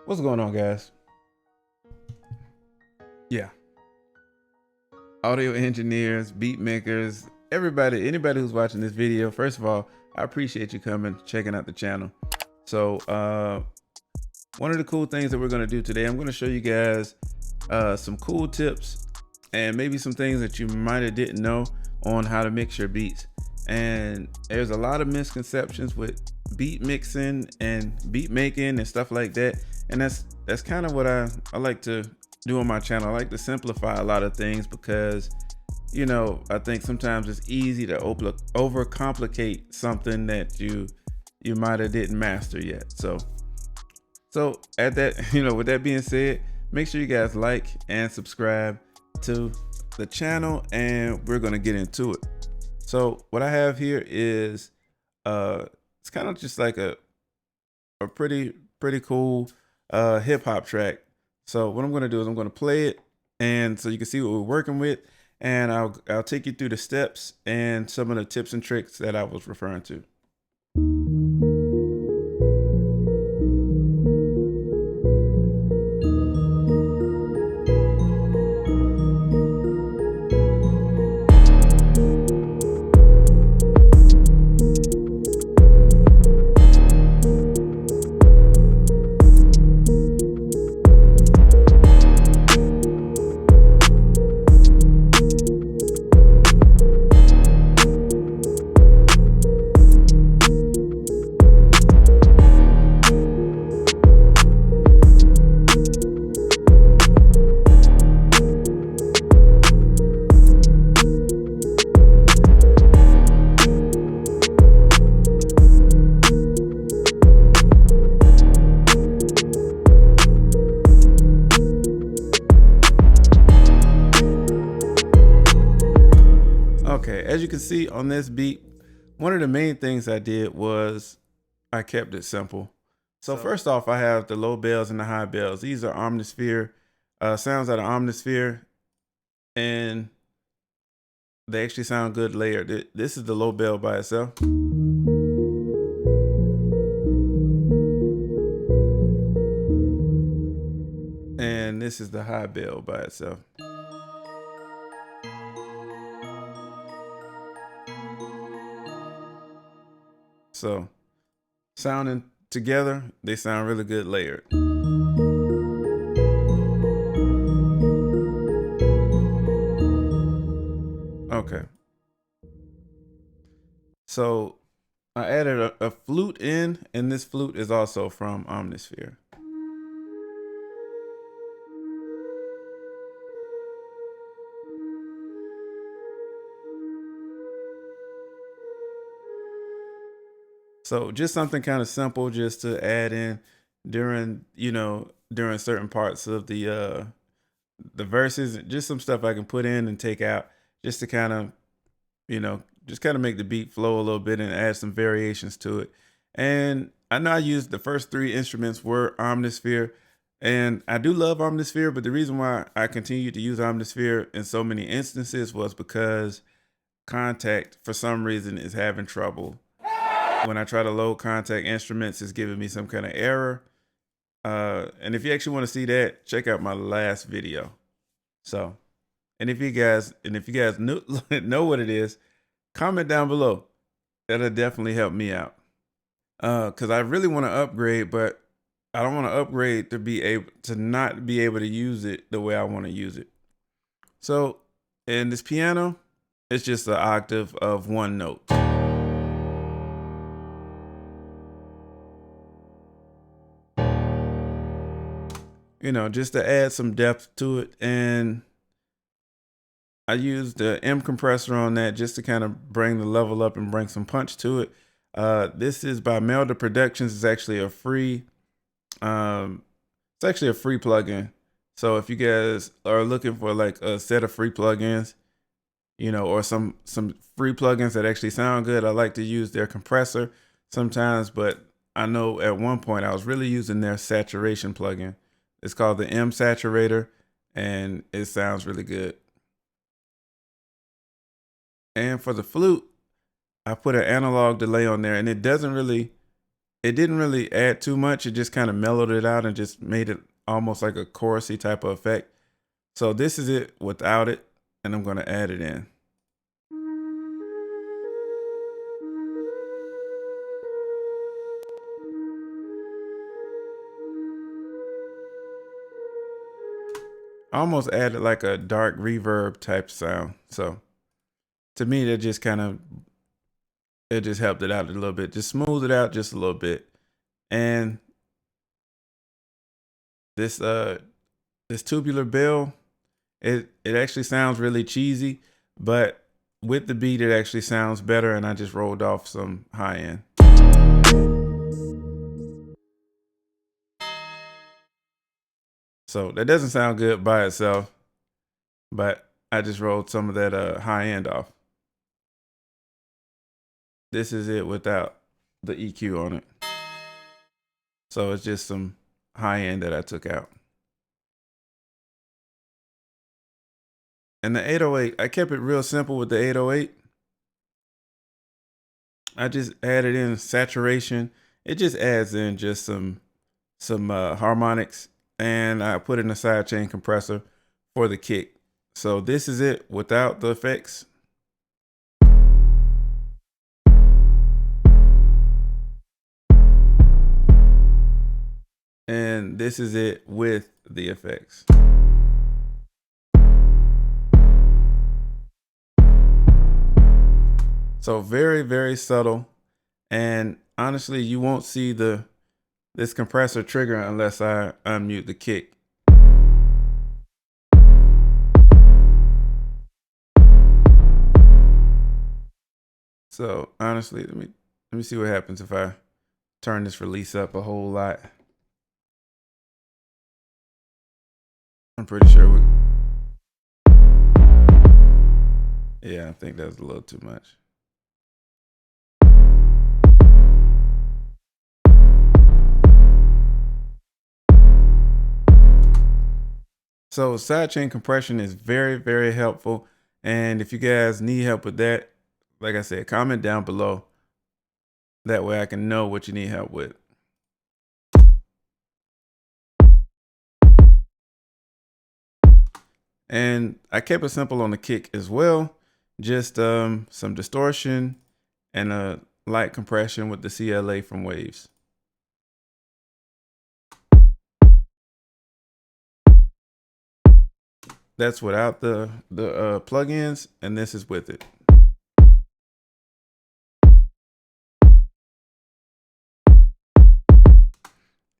What's going on, guys? Yeah, audio engineers, beat makers, anybody who's watching this video. First of all, I appreciate you coming, checking out the channel. So, one of the cool things that we're going to do today, I'm going to show you guys some cool tips and maybe some things that you might have didn't know on how to mix your beats. And there's a lot of misconceptions with beat mixing and beat making and stuff like that. And that's kind of what I like to do on my channel. I like to simplify a lot of things because, I think sometimes it's easy to overcomplicate something that you might have didn't master yet. So at that, with that being said, make sure you guys like and subscribe to the channel, and we're gonna get into it. So what I have here is it's kind of just like a pretty cool hip hop track. So what I'm gonna do is I'm gonna play it, and so you can see what we're working with, and I'll take you through the steps and some of the tips and tricks that I was referring to. Okay, as you can see on this beat, one of the main things I did was I kept it simple. So first off, I have the low bells and the high bells. These are Omnisphere sounds out of Omnisphere, and they actually sound good layered. This is the low bell by itself. And this is the high bell by itself. So sounding together, they sound really good layered. Okay. So I added a flute in, and this flute is also from Omnisphere. So just something kind of simple just to add in during, during certain parts of the verses, just some stuff I can put in and take out just to kind of, just kind of make the beat flow a little bit and add some variations to it. And I know I used the first three instruments were Omnisphere, and I do love Omnisphere, but the reason why I continued to use Omnisphere in so many instances was because Kontakt, for some reason, is having trouble. When I try to load Kontakt Instruments, it's giving me some kind of error. And if you actually want to see that, check out my last video. So, and if you guys know what it is, comment down below. That'll definitely help me out. Cause I really want to upgrade, but I don't want to upgrade to not be able to use it the way I want to use it. So in this piano, it's just an octave of one note. Just to add some depth to it. And I used the M compressor on that just to kind of bring the level up and bring some punch to it. This is by Melda Productions. It's actually a free, plugin. So if you guys are looking for like a set of free plugins, or some free plugins that actually sound good, I like to use their compressor sometimes, but I know at one point I was really using their saturation plugin. It's called the M Saturator, and it sounds really good. And for the flute, I put an analog delay on there, and it doesn't really it didn't really add too much. It just kind of mellowed it out and just made it almost like a chorusy type of effect. So this is it without it, and I'm going to add it in. I almost added like a dark reverb type sound. So to me, that just it just helped it out a little bit, just smoothed it out just a little bit. And this tubular bell, it actually sounds really cheesy, but with the beat, it actually sounds better. And I just rolled off some high end. So that doesn't sound good by itself, but I just rolled some of that high end off. This is it without the EQ on it. So it's just some high end that I took out. And the 808, I kept it real simple with the 808. I just added in saturation. It just adds in just some harmonics, and I put in a sidechain compressor for the kick. So this is it without the effects. And this is it with the effects. So very, very subtle. And honestly, you won't see this compressor trigger unless I unmute the kick. So honestly, let me see what happens if I turn this release up a whole lot. I'm pretty sure yeah, I think that's a little too much. So sidechain compression is very, very helpful. And if you guys need help with that, like I said, comment down below. That way I can know what you need help with. And I kept it simple on the kick as well. Just some distortion and a light compression with the CLA from Waves. That's without the plugins, and this is with it.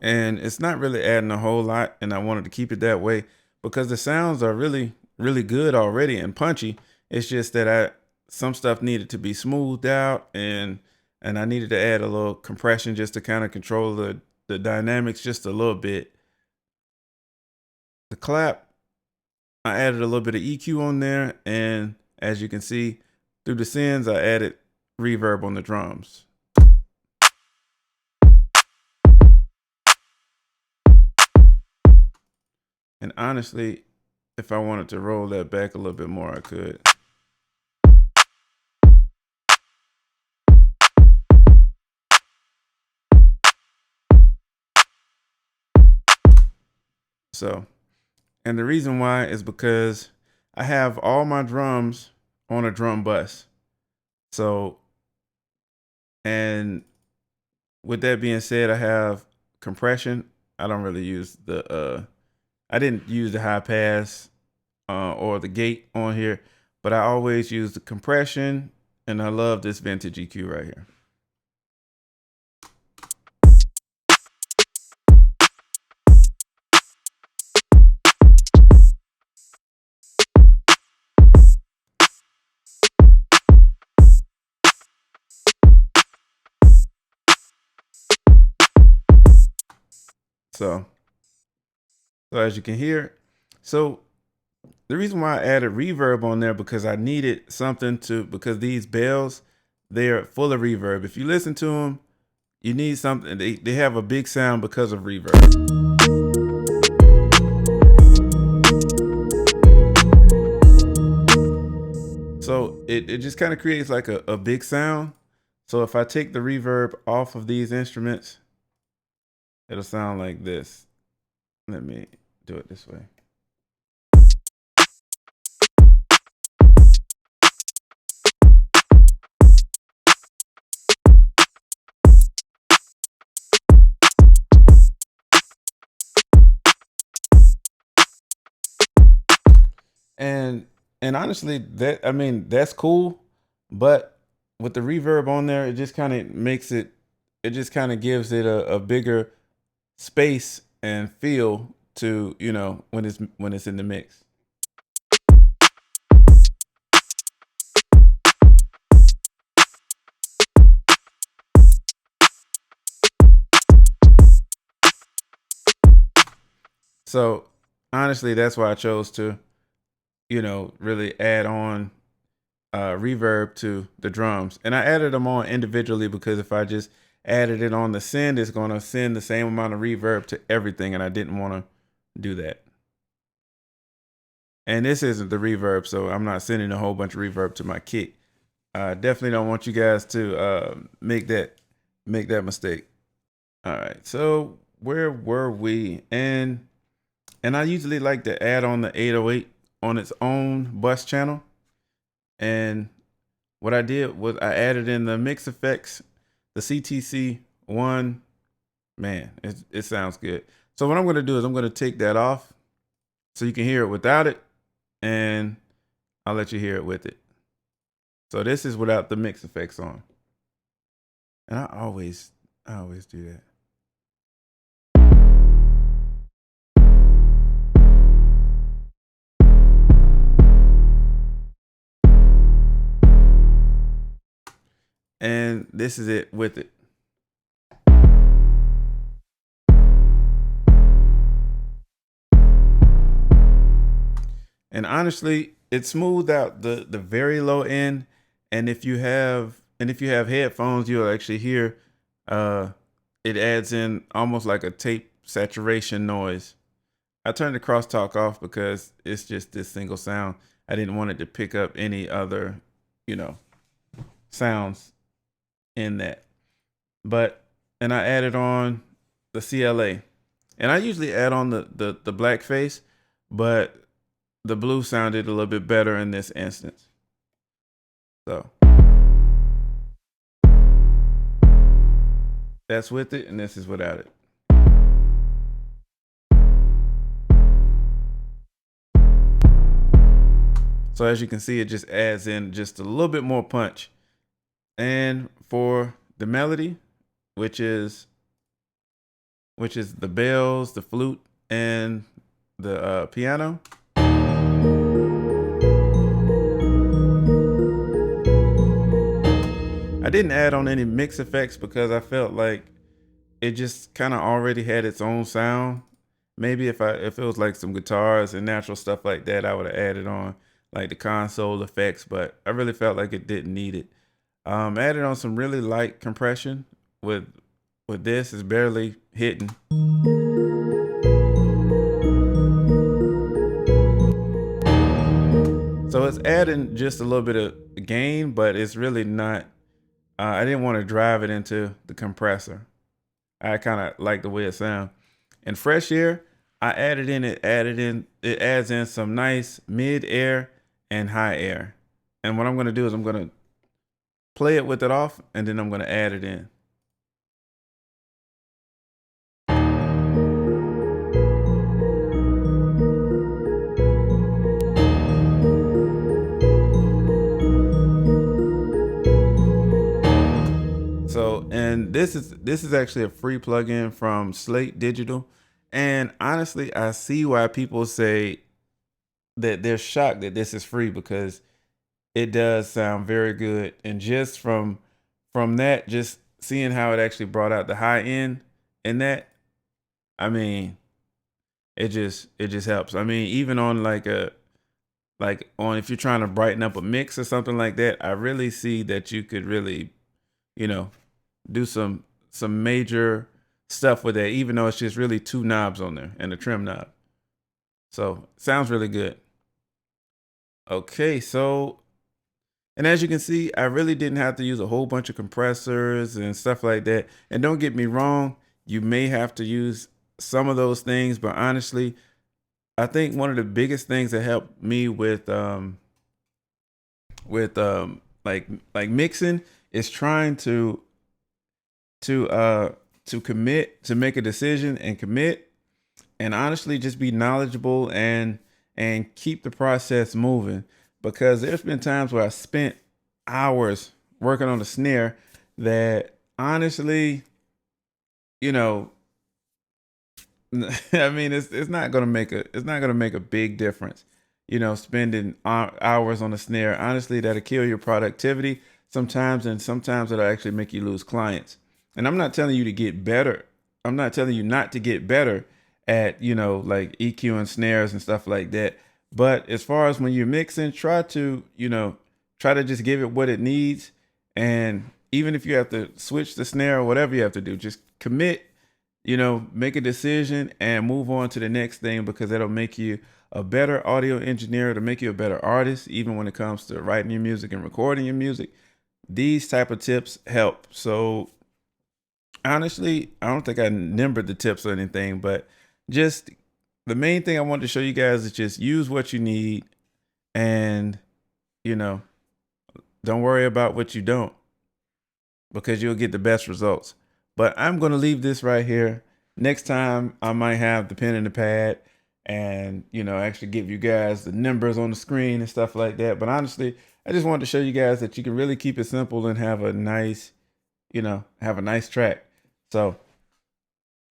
And it's not really adding a whole lot, and I wanted to keep it that way because the sounds are really, really good already and punchy. It's just that some stuff needed to be smoothed out, and I needed to add a little compression just to kind of control the dynamics just a little bit. The clap, I added a little bit of EQ on there, and as you can see through the sends, I added reverb on the drums. And honestly, if I wanted to roll that back a little bit more, I could. So, and the reason why is because I have all my drums on a drum bus. So, and with that being said, I have compression. I don't really use I didn't use the high pass or the gate on here, but I always use the compression, and I love this vintage EQ right here. So as you can hear, so the reason why I added reverb on there because I needed something because these bells, they're full of reverb. If you listen to them, you need something. They have a big sound because of reverb. So it just kind of creates like a big sound. So if I take the reverb off of these instruments, it'll sound like this. Let me do it this way. And honestly, that's cool, but with the reverb on there, it just kind of makes it, it just kind of gives it a bigger space and feel to, when it's in the mix. So honestly, that's why I chose to, really add on reverb to the drums. And I added them on individually because if I just added it on the send, it's going to send the same amount of reverb to everything. And I didn't want to do that. And this isn't the reverb, so I'm not sending a whole bunch of reverb to my kick. I definitely don't want you guys to make that mistake. All right, so where were we? And I usually like to add on the 808 on its own bus channel. And what I did was I added in the mix effects, the CTC one. Man, it sounds good. So what I'm going to do is I'm going to take that off so you can hear it without it, and I'll let you hear it with it. So this is without the mix effects on. And I always do that. And this is it with it. And honestly, it smoothed out the very low end. And if you have headphones, you'll actually hear it adds in almost like a tape saturation noise. I turned the crosstalk off because it's just this single sound. I didn't want it to pick up any other, sounds in that. And I added on the CLA. And I usually add on the blackface, but the blue sounded a little bit better in this instance. So that's with it, and this is without it. So as you can see, it just adds in just a little bit more punch. And for the melody, which is the bells, the flute, and the piano. I didn't add on any mix effects because I felt like it just kind of already had its own sound. Maybe if it was like some guitars and natural stuff like that, I would have added on like the console effects, but I really felt like it didn't need it. Added on some really light compression with this. Is barely hitting. So it's adding just a little bit of gain, but it's really not. I didn't want to drive it into the compressor. I kind of like the way it sounds. And fresh air, it adds in some nice mid air and high air. And what I'm going to do is I'm going to play it with it off, and then I'm going to add it in. So, and this is actually a free plugin from Slate Digital. And honestly, I see why people say that they're shocked that this is free, because it does sound very good. And just from that, just seeing how it actually brought out the high end in that, I mean, it just helps. I mean, even on if you're trying to brighten up a mix or something like that, I really see that you could really, do some major stuff with that, even though it's just really two knobs on there and a trim knob. So sounds really good. Okay, so And as you can see, I really didn't have to use a whole bunch of compressors and stuff like that. And don't get me wrong, you may have to use some of those things, but honestly, I think one of the biggest things that helped me with like mixing is trying to uh to commit, to make a decision and commit, and honestly just be knowledgeable and keep the process moving, because there's been times where I spent hours working on the snare that honestly, you know, I mean, it's not gonna make a big difference. You know, spending hours on the snare, honestly, that'll kill your productivity sometimes, and sometimes it'll actually make you lose clients. And I'm not telling you to get better. I'm not telling you not to get better at, you know, like EQ and snares and stuff like that. But as far as when you're mixing, try to, you know, try to just give it what it needs. And even if you have to switch the snare or whatever you have to do, just commit, you know, make a decision and move on to the next thing, because that'll make you a better audio engineer, to make you a better artist, even when it comes to writing your music and recording your music. These type of tips help. So honestly, I don't think I numbered the tips or anything, but just the main thing I wanted to show you guys is just use what you need, and, you know, don't worry about what you don't, because you'll get the best results. But I'm going to leave this right here. Next time I might have the pen and the pad and, you know, actually give you guys the numbers on the screen and stuff like that. But honestly, I just wanted to show you guys that you can really keep it simple and have a nice, you know, have a nice track. So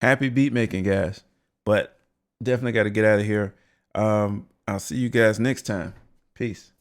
happy beat making, guys. But definitely got to get out of here. I'll see you guys next time. Peace.